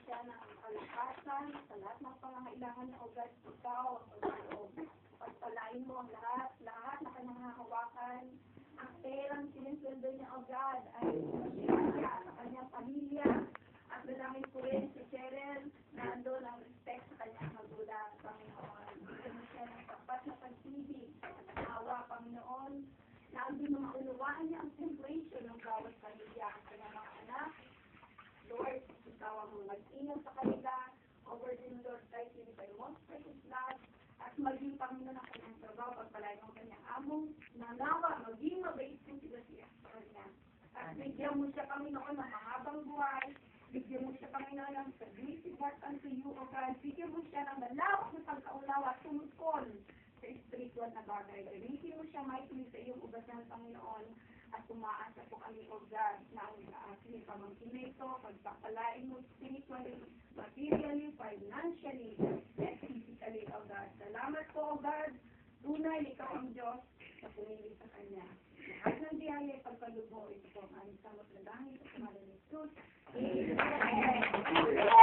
siya ng kalakasan sa lahat ng pangangailangan na ugat ikaw ang pagkaloob. Pagpalain mo ang lahat na kanyang hahawakan. Ang perang sinusundo niya agad ay siya sa kanyang pamilya. At dalangin ko rin si Cheryl na andun ang respect sa kanyang magulang, Panginoon. Bigyan mo siya ng sapat na pag-ibig at awa, Panginoon, na andun na maunawaan niya ang temptation ng bawat pamilya at kanyang mga anak. Lord, ikaw ang mag-ingat sa kanila, over din, Lord, tayo sinipay most precious blood, at maging Panginoon ang kanyang trabaho, pagpalain ang kanyang among, na nawa, maging mabait po sila siya sa kanya. At bigyan mo siya, Panginoon, ng mahabang buhay, bigyan mo siya, Panginoon, ng submissive heart unto you, O God, bigyan mo siya ng malawak na pagkaunawa, tungkol sa spiritual na bagay. Gamitin mo siya mightily sa iyong ubasan, Panginoon, at umaasa po kami, O God, na ang aking pamangkin na ito, pagpapalain mo spiritually, materially, financially, and physically, O God. Salamat po, O God. Tunay, ikaw ang Diyos na pumili sa Kanya. Lahat ng biyaya, pagkalubo, ito po ang aming samot na dahil sa pangalan ni Jesus. Amen.